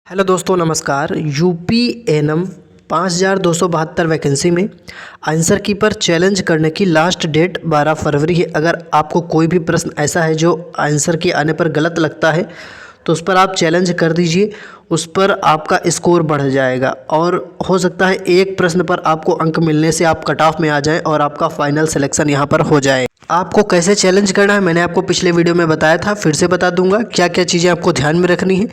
Hello दोस्तों, नमस्कार। UP NM 5272 vacancy में आंसर की पर चैलेंज करने की लास्ट डेट 12 फरवरी है। अगर आपको कोई भी प्रश्न ऐसा है जो आंसर के आने पर गलत लगता है तो उस पर आप चैलेंज कर दीजिए, उस पर आपका स्कोर बढ़ जाएगा और हो सकता है एक प्रश्न पर आपको अंक मिलने से आप कट ऑफ में आ जाएं और आपका फाइनल सिलेक्शन यहां पर हो जाए। आपको कैसे चैलेंज करना है मैंने आपको पिछले वीडियो में बताया था, फिर से बता दूंगा क्या क्या चीज़ें आपको ध्यान में रखनी है,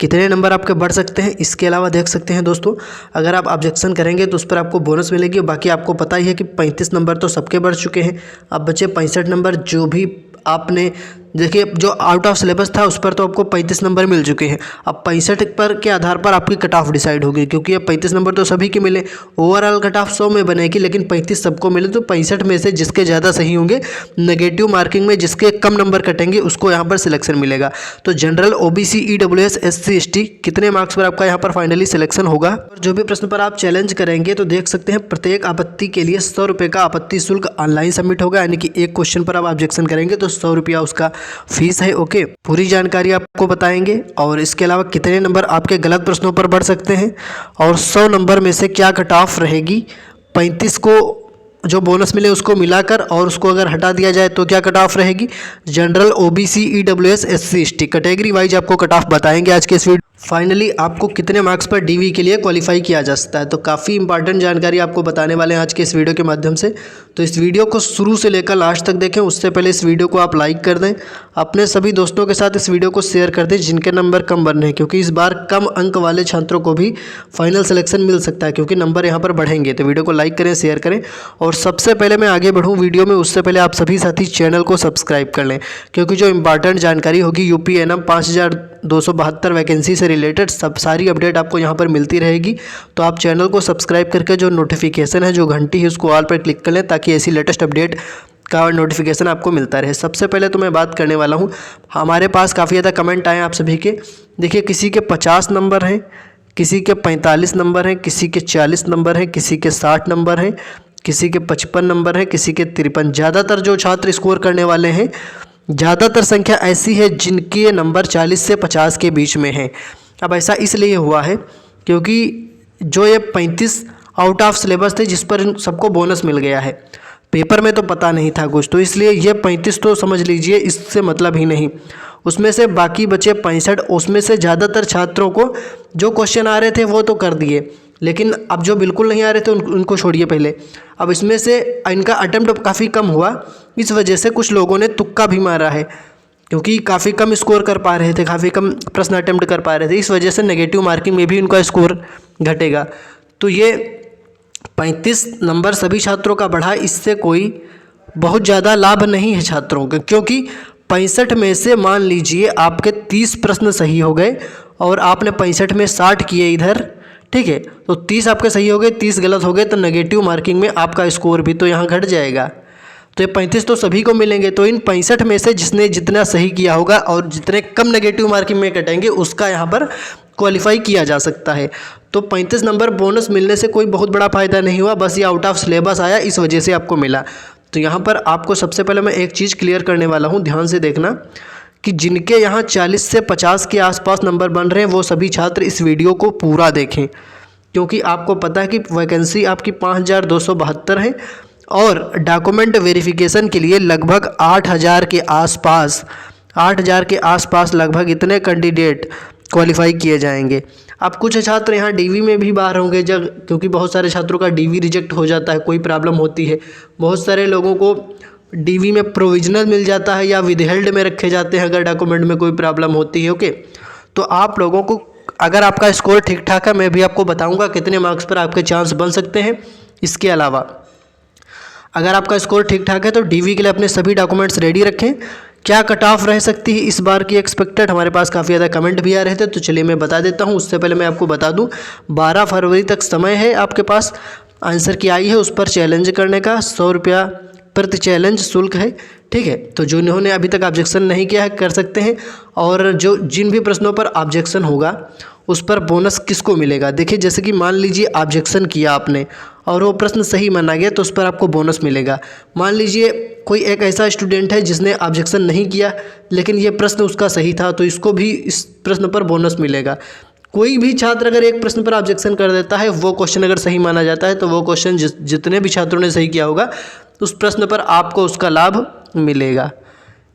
कितने नंबर आपके बढ़ सकते हैं। इसके अलावा देख सकते हैं दोस्तों, अगर आप ऑब्जेक्शन करेंगे तो उस पर आपको बोनस मिलेगी। बाकी आपको पता ही है कि 35 नंबर तो सबके बढ़ चुके हैं, अब बचे 65 नंबर। जो भी आपने देखिए, जो आउट ऑफ सिलेबस था उस पर तो आपको 35 नंबर मिल चुके हैं। अब 65 पर के आधार पर आपकी कट ऑफ डिसाइड होगी, क्योंकि अब 35 नंबर तो सभी के मिले। ओवरऑल कट ऑफ 100 में बनेगी, लेकिन 35 सबको मिले तो 65 में से जिसके ज़्यादा सही होंगे, नेगेटिव मार्किंग में जिसके कम नंबर कटेंगे उसको यहाँ पर सिलेक्शन मिलेगा। तो general, OBC, EWS, SC, ST कितने मार्क्स पर आपका यहाँ पर फाइनली सिलेक्शन होगा। और जो भी प्रश्न पर आप चैलेंज करेंगे तो देख सकते हैं प्रत्येक आपत्ति के लिए 100 रुपये का आपत्ति शुल्क ऑनलाइन सबमिट होगा, यानी कि एक क्वेश्चन पर आप ऑब्जेक्शन करेंगे तो 100 रुपया उसका फीस है। ओके, पूरी जानकारी आपको बताएंगे और इसके अलावा कितने नंबर आपके गलत प्रश्नों पर बढ़ सकते हैं और 100 नंबर में से क्या कट ऑफ रहेगी, 35 को जो बोनस मिले उसको मिलाकर और उसको अगर हटा दिया जाए तो क्या कट ऑफ रहेगी। General, OBC, EWS, SC, ST category wise आपको कट ऑफ बताएंगे आज के इस वीडियो। फाइनली आपको कितने मार्क्स पर डीवी के लिए क्वालिफाई किया जा सकता है, तो काफ़ी इंपॉर्टेंट जानकारी आपको बताने वाले हैं आज के इस वीडियो के माध्यम से। तो इस वीडियो को शुरू से लेकर लास्ट तक देखें, उससे पहले इस वीडियो को आप लाइक कर दें, अपने सभी दोस्तों के साथ इस वीडियो को शेयर कर दें जिनके नंबर कम बन रहे हैं, क्योंकि इस बार कम अंक वाले छात्रों को भी फाइनल सिलेक्शन मिल सकता है, क्योंकि नंबर यहाँ पर बढ़ेंगे। तो वीडियो को लाइक करें, शेयर करें। और सबसे पहले मैं आगे बढ़ूँ वीडियो में उससे पहले आप सभी साथी चैनल को सब्सक्राइब कर लें, क्योंकि जो इंपॉर्टेंट जानकारी होगी यूपी एनएम 5272 वैकेंसी से रिलेटेड सारी अपडेट आपको यहाँ पर मिलती रहेगी। तो आप चैनल को सब्सक्राइब करके जो नोटिफिकेशन है, जो घंटी है, उसको ऑल पर क्लिक कर लें, ताकि ऐसी लेटेस्ट अपडेट का नोटिफिकेशन आपको मिलता रहे। सबसे पहले तो मैं बात करने वाला हूँ, हमारे पास काफ़ी ज़्यादा कमेंट आए आप सभी के। देखिए, किसी के 50 नंबर हैं, किसी के 45 नंबर हैं, किसी के 40 नंबर हैं, किसी के 60 नंबर हैं, किसी के 55 नंबर हैं, किसी के 53। ज़्यादातर जो छात्र स्कोर करने वाले हैं, ज़्यादातर संख्या ऐसी है जिनके नंबर 40 से 50 के बीच में हैं। अब ऐसा इसलिए हुआ है क्योंकि जो ये 35 आउट ऑफ सिलेबस थे जिस पर इन सबको बोनस मिल गया है, पेपर में तो पता नहीं था कुछ, तो इसलिए ये 35 तो समझ लीजिए इससे मतलब ही नहीं। उसमें से बाकी बचे 65, उसमें से ज़्यादातर छात्रों को जो क्वेश्चन आ रहे थे वो तो कर दिए, लेकिन अब जो बिल्कुल नहीं आ रहे थे उनको छोड़िए पहले। अब इसमें से इनका अटेम्प्ट काफ़ी कम हुआ, इस वजह से कुछ लोगों ने तुक्का भी मारा है, क्योंकि काफ़ी कम स्कोर कर पा रहे थे, काफ़ी कम प्रश्न अटेम्प्ट कर पा रहे थे, इस वजह से नेगेटिव मार्किंग में भी उनका स्कोर घटेगा। तो ये 35 नंबर सभी छात्रों का बढ़ा, इससे कोई बहुत ज़्यादा लाभ नहीं है छात्रों का, क्योंकि 65 में से मान लीजिए आपके 30 प्रश्न सही हो गए और आपने 65 में 60 किए इधर, ठीक है, तो 30 आपके सही हो गए, 30 गलत हो गए, तो नेगेटिव मार्किंग में आपका स्कोर भी तो यहाँ घट जाएगा। तो ये 35 तो सभी को मिलेंगे, तो इन 65 में से जिसने जितना सही किया होगा और जितने कम नेगेटिव मार्किंग में कटेंगे उसका यहाँ पर क्वालिफाई किया जा सकता है। तो 35 नंबर बोनस मिलने से कोई बहुत बड़ा फ़ायदा नहीं हुआ, बस ये आउट ऑफ सिलेबस आया, इस वजह से आपको मिला। तो यहाँ पर आपको सबसे पहले मैं एक चीज़ क्लियर करने वाला हूँ, ध्यान से देखना कि जिनके यहाँ 40 से 50 के आसपास नंबर बन रहे हैं वो सभी छात्र इस वीडियो को पूरा देखें, क्योंकि आपको पता है कि वैकेंसी आपकी 5272 है और डॉक्यूमेंट वेरिफिकेशन के लिए लगभग 8000 के आसपास लगभग इतने कैंडिडेट क्वालिफाई किए जाएंगे। अब कुछ छात्र यहाँ डीवी में भी बाहर होंगे, जब क्योंकि बहुत सारे छात्रों का डीवी रिजेक्ट हो जाता है, कोई प्रॉब्लम होती है, बहुत सारे लोगों को डीवी में प्रोविजनल मिल जाता है या विदहेल्ड में रखे जाते हैं अगर डॉक्यूमेंट में कोई प्रॉब्लम होती है। ओके, तो आप लोगों को अगर आपका स्कोर ठीक ठाक है, मैं भी आपको बताऊंगा कितने मार्क्स पर आपके चांस बन सकते हैं। इसके अलावा अगर आपका स्कोर ठीक ठाक है तो डीवी के लिए अपने सभी डॉक्यूमेंट्स रेडी रखें। क्या कट ऑफ रह सकती है इस बार की एक्सपेक्टेड, हमारे पास काफ़ी ज़्यादा कमेंट भी आ रहे थे, तो चलिए मैं बता देता हूँ। उससे पहले मैं आपको बता दूँ 12 फरवरी तक समय है आपके पास, आंसर की आई है उस पर चैलेंज करने का 100 रुपया प्रति चैलेंज शुल्क है, ठीक है। तो जो इन्होंने अभी तक ऑब्जेक्शन नहीं किया है कर सकते हैं, और जो जिन भी प्रश्नों पर ऑब्जेक्शन होगा उस पर बोनस किसको मिलेगा। देखिए, जैसे कि मान लीजिए ऑब्जेक्शन किया आपने और वो प्रश्न सही माना गया तो उस पर आपको बोनस मिलेगा। मान लीजिए कोई एक ऐसा स्टूडेंट है जिसने ऑब्जेक्शन नहीं किया लेकिन ये प्रश्न उसका सही था, तो इसको भी इस प्रश्न पर बोनस मिलेगा। कोई भी छात्र अगर एक प्रश्न पर ऑब्जेक्शन कर देता है, वो क्वेश्चन अगर सही माना जाता है तो वो क्वेश्चन जितने भी छात्रों ने सही किया होगा उस प्रश्न पर आपको उसका लाभ मिलेगा।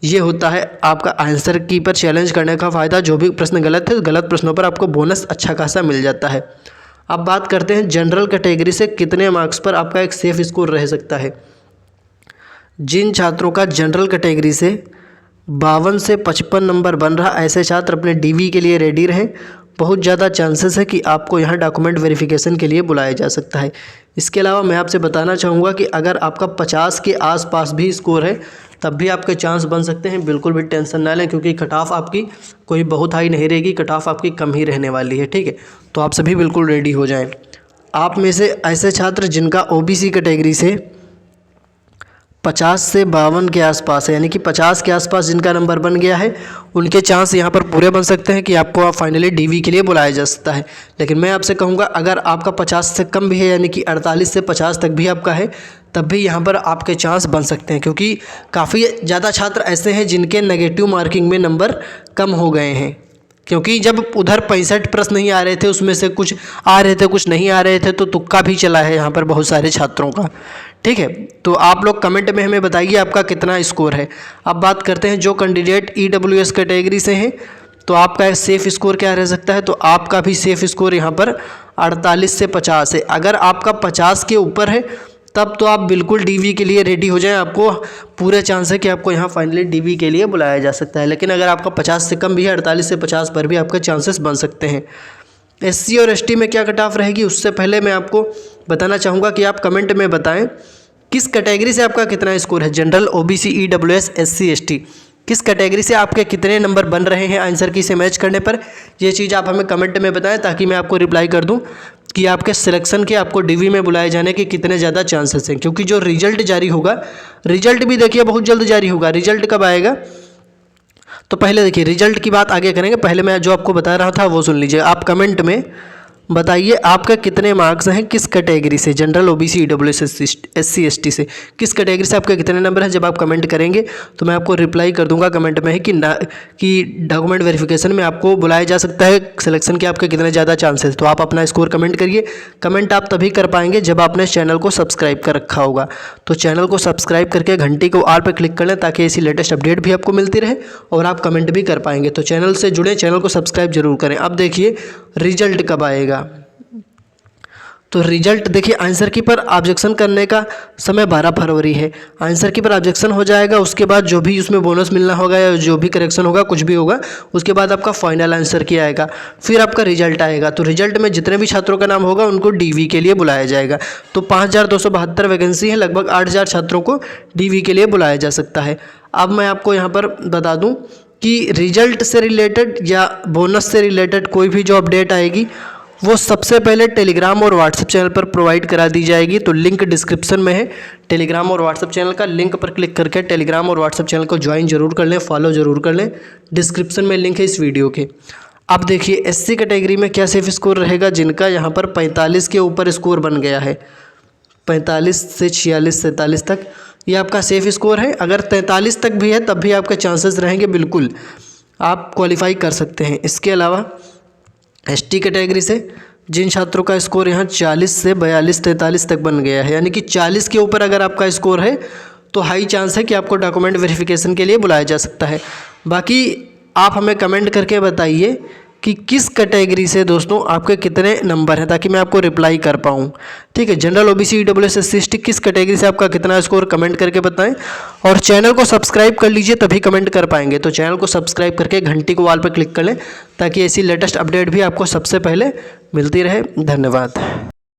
ये होता है आपका आंसर की पर चैलेंज करने का फ़ायदा। जो भी प्रश्न गलत है, गलत प्रश्नों पर आपको बोनस अच्छा खासा मिल जाता है। अब बात करते हैं जनरल कैटेगरी से कितने मार्क्स पर आपका एक सेफ स्कोर रह सकता है। जिन छात्रों का जनरल कैटेगरी से 52 से 55 नंबर बन रहा, ऐसे छात्र अपने डीवी के लिए रेडी रहें। बहुत ज़्यादा चांसेस है कि आपको यहाँ डॉक्यूमेंट वेरिफिकेशन के लिए बुलाया जा सकता है। इसके अलावा मैं आपसे बताना चाहूँगा कि अगर आपका 50 के आसपास भी स्कोर है तब भी आपके चांस बन सकते हैं। बिल्कुल भी टेंशन ना लें, क्योंकि कट ऑफ आपकी कोई बहुत हाई नहीं रहेगी, कट ऑफ आपकी कम ही रहने वाली है। ठीक है, तो आप सभी बिल्कुल रेडी हो जाएं। आप में से ऐसे छात्र जिनका ओबीसी कैटेगरी से 50 से 52 के आसपास है, यानी कि 50 के आसपास जिनका नंबर बन गया है, उनके चांस यहाँ पर पूरे बन सकते हैं कि आपको फाइनली डीवी के लिए बुलाया जा सकता है। लेकिन मैं आपसे कहूँगा अगर आपका 50 से कम भी है, यानी कि 48 से 50 तक भी आपका है, तब भी यहाँ पर आपके चांस बन सकते हैं, क्योंकि काफ़ी ज़्यादा छात्र ऐसे हैं जिनके नेगेटिव मार्किंग में नंबर कम हो गए हैं। क्योंकि जब उधर 65 प्रश्न नहीं आ रहे थे, उसमें से कुछ आ रहे थे कुछ नहीं आ रहे थे, तो तुक्का भी चला है यहाँ पर बहुत सारे छात्रों का। ठीक है, तो आप लोग कमेंट में हमें बताइए आपका कितना स्कोर है। अब बात करते हैं जो कैंडिडेट EWS कैटेगरी से हैं, तो आपका सेफ़ स्कोर क्या रह सकता है। तो आपका भी सेफ़ स्कोर यहाँ पर 48 से 50 है। अगर आपका 50 के ऊपर है तब तो आप बिल्कुल डीवी के लिए रेडी हो जाएं। आपको पूरे चांस है कि आपको यहाँ फाइनली डीवी के लिए बुलाया जा सकता है। लेकिन अगर आपका 50 से कम भी है, 48 से 50 पर भी आपके चांसेस बन सकते हैं। SC और ST में क्या कट ऑफ रहेगी, उससे पहले मैं आपको बताना चाहूँगा कि आप कमेंट में बताएं किस कैटेगरी से आपका कितना स्कोर है। General, OBC, EWS, SC, ST किस कैटेगरी से आपके कितने नंबर बन रहे हैं आंसर की से मैच करने पर। ये चीज़ आप हमें कमेंट में बताएं ताकि मैं आपको रिप्लाई कर दूं कि आपके सिलेक्शन के आपको डीवी में बुलाए जाने के कितने ज़्यादा चांसेस हैं। क्योंकि जो रिजल्ट जारी होगा, रिजल्ट भी देखिए बहुत जल्द जारी होगा। रिजल्ट कब आएगा, तो पहले देखिए रिजल्ट की बात आगे करेंगे, पहले मैं जो आपको बता रहा था वो सुन लीजिए। आप कमेंट में बताइए आपका कितने मार्क्स हैं किस कैटेगरी से, general, OBC, EWS, SC, ST से किस कैटेगरी से आपके कितने नंबर हैं। जब आप कमेंट करेंगे तो मैं आपको रिप्लाई कर दूंगा कमेंट में कि डॉक्यूमेंट वेरिफिकेशन में आपको बुलाया जा सकता है, सिलेक्शन के आपके कितने ज़्यादा चांसेस। तो आप अपना स्कोर कमेंट करिए। कमेंट आप तभी कर पाएंगे जब आपने चैनल को सब्सक्राइब कर रखा होगा। तो चैनल को सब्सक्राइब करके घंटी को ऑल पर क्लिक कर लें ताकि ऐसी लेटेस्ट अपडेट भी आपको मिलती रहे और आप कमेंट भी कर पाएंगे। तो चैनल से जुड़े, चैनल को सब्सक्राइब जरूर करें। अब देखिए रिजल्ट कब आएगा, तो रिजल्ट देखिए आंसर की पर ऑब्जेक्शन करने का समय 12 फरवरी है। आंसर की पर ऑब्जेक्शन हो जाएगा, उसके बाद जो भी उसमें बोनस मिलना होगा या जो भी करेक्शन होगा, कुछ भी होगा, उसके बाद आपका फाइनल आंसर की आएगा, फिर आपका रिजल्ट आएगा। तो रिजल्ट में जितने भी छात्रों का नाम होगा उनको डीवी के लिए बुलाया जाएगा। तो 5272 वैकेंसी है, लगभग 8000 छात्रों को डीवी के लिए बुलाया जा सकता है। अब मैं आपको यहाँ पर बता दूँ कि रिजल्ट से रिलेटेड या बोनस से रिलेटेड कोई भी जो अपडेट आएगी वो सबसे पहले टेलीग्राम और व्हाट्सएप चैनल पर प्रोवाइड करा दी जाएगी। तो लिंक डिस्क्रिप्शन में है, टेलीग्राम और व्हाट्सएप चैनल का लिंक पर क्लिक करके टेलीग्राम और व्हाट्सएप चैनल को ज्वाइन जरूर कर लें, फॉलो जरूर कर लें। डिस्क्रिप्शन में लिंक है इस वीडियो के। अब देखिए SC कैटेगरी में क्या सेफ स्कोर रहेगा, जिनका यहाँ पर 45 के ऊपर स्कोर बन गया है, 45 से 46 47 तक ये आपका सेफ स्कोर है। अगर 43 तक भी है तब भी आपके चांसेस रहेंगे, बिल्कुल आप क्वालिफाई कर सकते हैं। इसके अलावा ST कैटेगरी से जिन छात्रों का स्कोर यहाँ 40 से 42 43 तक बन गया है, यानी कि 40 के ऊपर अगर आपका स्कोर है तो हाई चांस है कि आपको डॉक्यूमेंट वेरिफिकेशन के लिए बुलाया जा सकता है। बाकी आप हमें कमेंट करके बताइए कि किस कैटेगरी से दोस्तों आपके कितने नंबर हैं, ताकि मैं आपको रिप्लाई कर पाऊँ। ठीक है, general, OBC, EWS, SC, ST किस कैटेगरी से आपका कितना स्कोर कमेंट करके बताएं। और चैनल को सब्सक्राइब कर लीजिए तभी कमेंट कर पाएंगे। तो चैनल को सब्सक्राइब करके घंटी को वाल पर क्लिक कर लें ताकि ऐसी लेटेस्ट अपडेट भी आपको सबसे पहले मिलती रहे। धन्यवाद।